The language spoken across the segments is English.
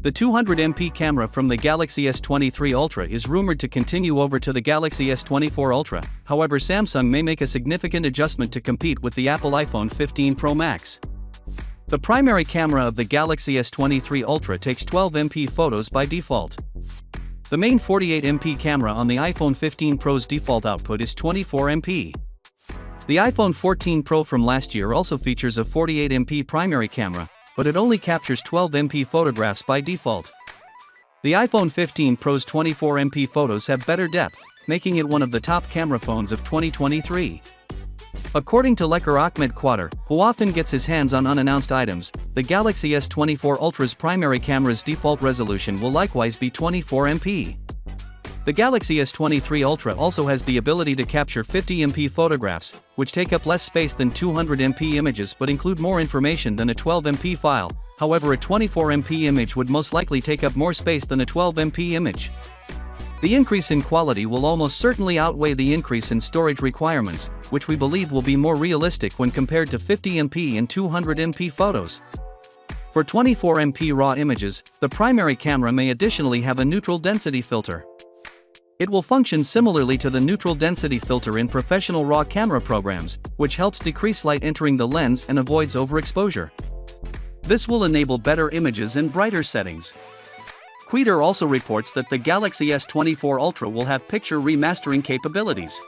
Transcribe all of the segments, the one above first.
The 200MP camera from the Galaxy S23 Ultra is rumored to continue over to the Galaxy S24 Ultra, however Samsung may make a significant adjustment to compete with the Apple iPhone 15 Pro Max. The primary camera of the Galaxy S23 Ultra takes 12MP photos by default. The main 48MP camera on the iPhone 15 Pro's default output is 24MP. The iPhone 14 Pro from last year also features a 48MP primary camera, but it only captures 12MP photographs by default. The iPhone 15 Pro's 24MP photos have better depth, making it one of the top camera phones of 2023. According to leaker Ahmed Quater, who often gets his hands on unannounced items, the Galaxy S24 Ultra's primary camera's default resolution will likewise be 24MP. The Galaxy S23 Ultra also has the ability to capture 50MP photographs, which take up less space than 200MP images but include more information than a 12MP file. However, a 24MP image would most likely take up more space than a 12MP image. The increase in quality will almost certainly outweigh the increase in storage requirements, which we believe will be more realistic when compared to 50MP and 200MP photos. For 24MP RAW images, the primary camera may additionally have a neutral density filter. It will function similarly to the neutral density filter in professional RAW camera programs, which helps decrease light entering the lens and avoids overexposure. This will enable better images and brighter settings. Quater also reports that the Galaxy S24 Ultra will have picture remastering capabilities.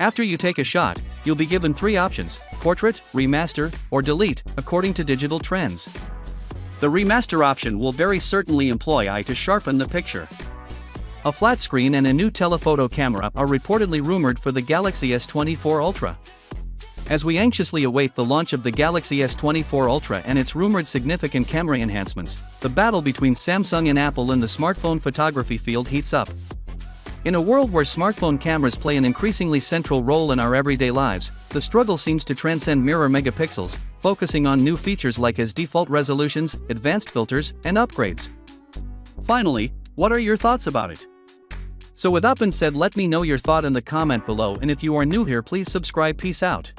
After you take a shot, you'll be given three options: portrait, remaster, or delete, according to digital trends. The remaster option will very certainly employ AI to sharpen the picture. A flat screen and a new telephoto camera are reportedly rumored for the Galaxy S24 Ultra. As we anxiously await the launch of the Galaxy S24 Ultra and its rumored significant camera enhancements, the battle between Samsung and Apple in the smartphone photography field heats up. In a world where smartphone cameras play an increasingly central role in our everyday lives, the struggle seems to transcend mirror megapixels, focusing on new features like as default resolutions, advanced filters, and upgrades. Finally, what are your thoughts about it? So with that being said, let me know your thought in the comment below, and if you are new here, please subscribe. Peace out.